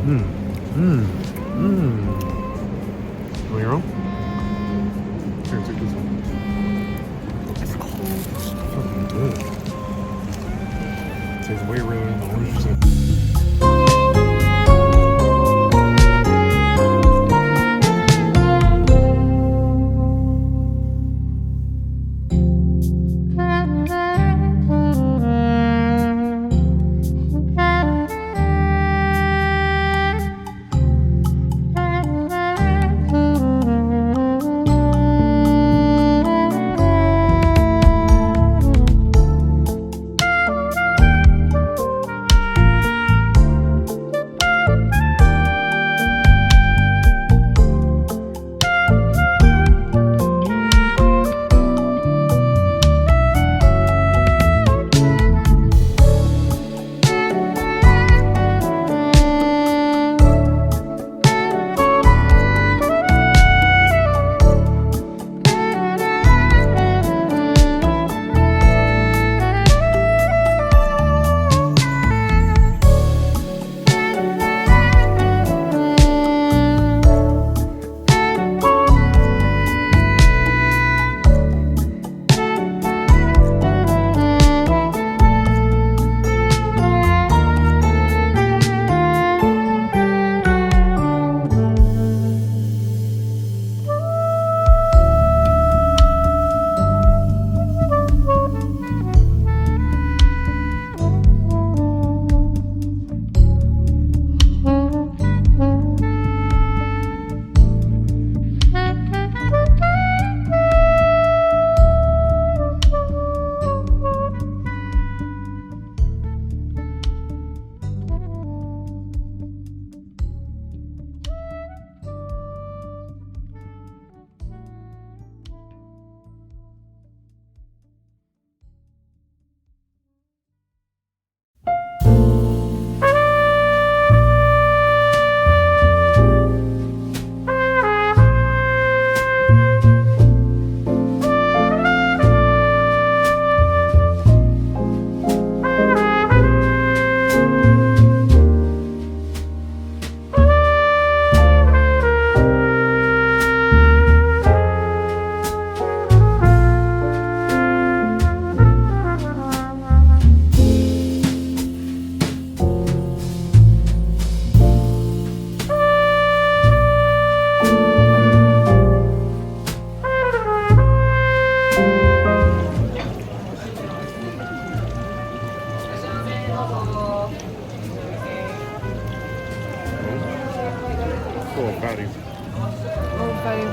Want your own? Here, take this one. It's cold. It's fucking good. It tastes way realer than the orange juice. Full of fatties. Oh, fatty.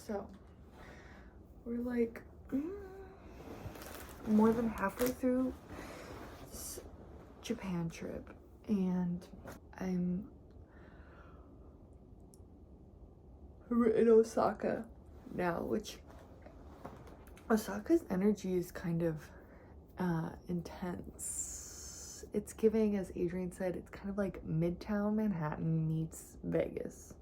So we're like more than halfway through this Japan trip, and I'm in Osaka now, which Osaka's energy is kind of intense. It's giving, as Adrian said, it's kind of like Midtown Manhattan meets Vegas.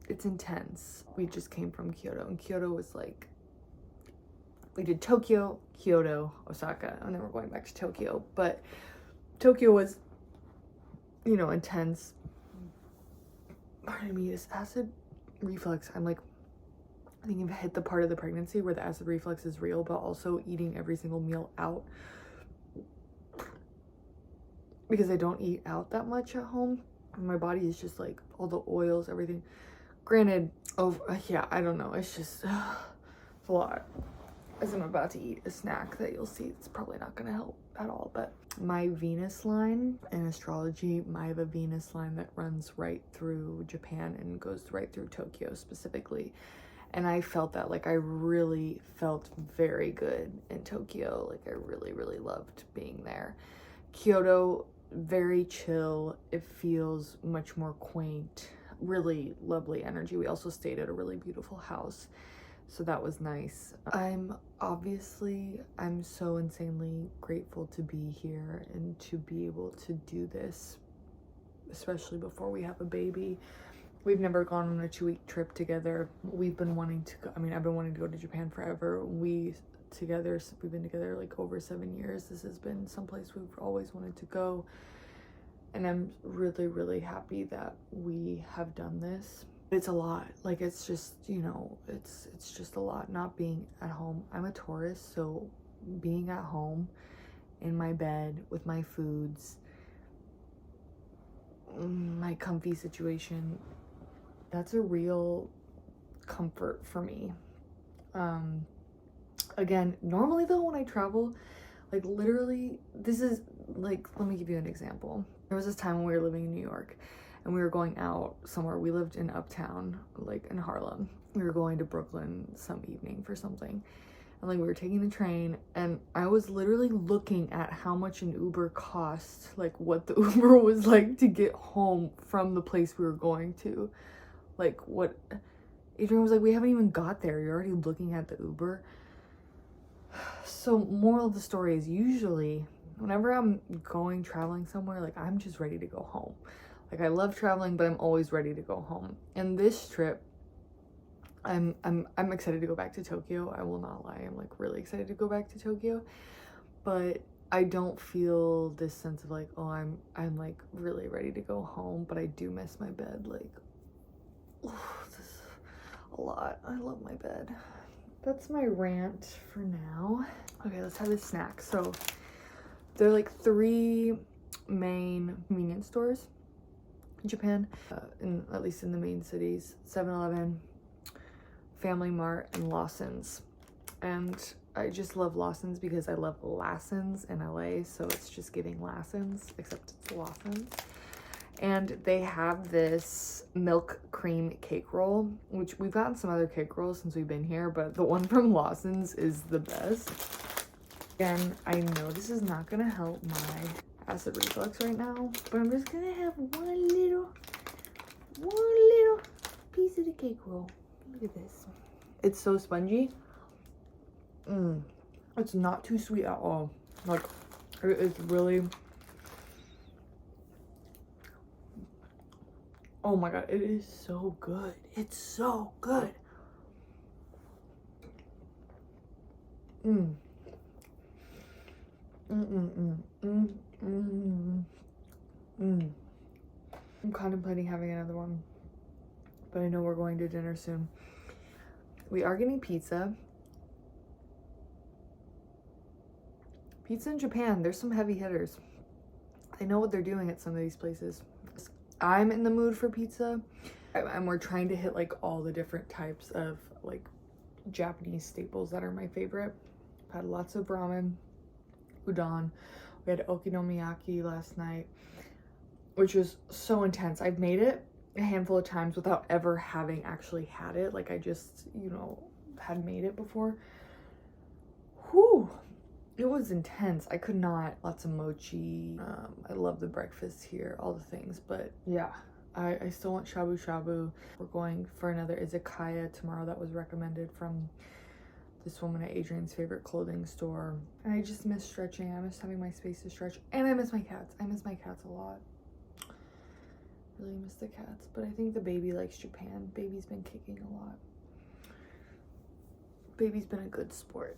It's intense. We just came from Kyoto, and Kyoto was like, we did Tokyo, Kyoto, Osaka, and then we're going back to Tokyo. But Tokyo was, you know, intense. Pardon me, this acid reflux, I'm like, I think I've hit the part of the pregnancy where the acid reflux is real, but also eating every single meal out, because I don't eat out that much at home. My body is just like all the oils, everything. Granted, yeah, I don't know. It's just it's a lot. As I'm about to eat a snack that you'll see, it's probably not going to help at all. But my Venus line in astrology, I have a Venus line that runs right through Japan and goes right through Tokyo specifically. And I felt that, like, I really felt very good in Tokyo. Like, I really, really loved being there. Kyoto, very chill. It feels much more quaint. Really lovely energy. We also stayed at a really beautiful house, so that was nice. I'm so insanely grateful to be here and to be able to do this, especially before we have a baby. We've never gone on a 2-week trip together. We've been wanting to go, I've been wanting to go to Japan forever. We've been together like over 7 years. This has been someplace we've always wanted to go. And I'm really, really happy that we have done this. It's a lot. Like, it's just, you know, it's just a lot not being at home. I'm a Taurus, so being at home in my bed with my foods, my comfy situation, that's a real comfort for me. Again, normally though, when I travel, like, literally, this is like, let me give you an example. There was this time when we were living in New York and we were going out somewhere. We lived in Uptown, like in Harlem. We were going to Brooklyn some evening for something. And like, we were taking the train, and I was literally looking at how much an Uber cost, like what the Uber was like to get home from the place we were going to. Like, what Adrian was like, we haven't even got there, you're already looking at the Uber. So moral of the story is, usually whenever I'm traveling somewhere, like, I'm just ready to go home. Like, I love traveling, but I'm always ready to go home. And this trip, I'm excited to go back to Tokyo. I will not lie. I'm like really excited to go back to Tokyo, but I don't feel this sense of like, oh, I'm like really ready to go home, but I do miss my bed. Like, oh, this is a lot. I love my bed. That's my rant for now. Okay, let's have this snack. So there are like 3 main convenience stores in Japan, at least in the main cities: 7-Eleven, Family Mart, and Lawson's. And I just love Lawson's because I love Lassen's in LA, so it's just giving Lassen's, except it's Lawson's. And they have this milk cream cake roll, which we've gotten some other cake rolls since we've been here, but the one from Lawson's is the best. And I know this is not gonna help my acid reflux right now, but I'm just gonna have one little piece of the cake roll. Look at this. It's so spongy. It's not too sweet at all. Like, it's really, oh my god, it is so good. It's so good. I'm contemplating having another one, but I know we're going to dinner soon. We are getting pizza. Pizza in Japan, there's some heavy hitters. They know what they're doing at some of these places. I'm in the mood for pizza, and we're trying to hit like all the different types of like Japanese staples that are my favorite. I've had lots of ramen, udon. We had okonomiyaki last night, which was so intense. I've made it a handful of times without ever having actually had it. Like I just, you know, had made it before. Whew. It was intense. I could not. Lots of mochi. I love the breakfast here, all the things. But yeah, I still want shabu shabu. We're going for another izakaya tomorrow that was recommended from this woman at Adrian's favorite clothing store. And I just miss stretching. I miss having my space to stretch. And I miss my cats. I miss my cats a lot. Really miss the cats. But I think the baby likes Japan. Baby's been kicking a lot. Baby's been a good sport.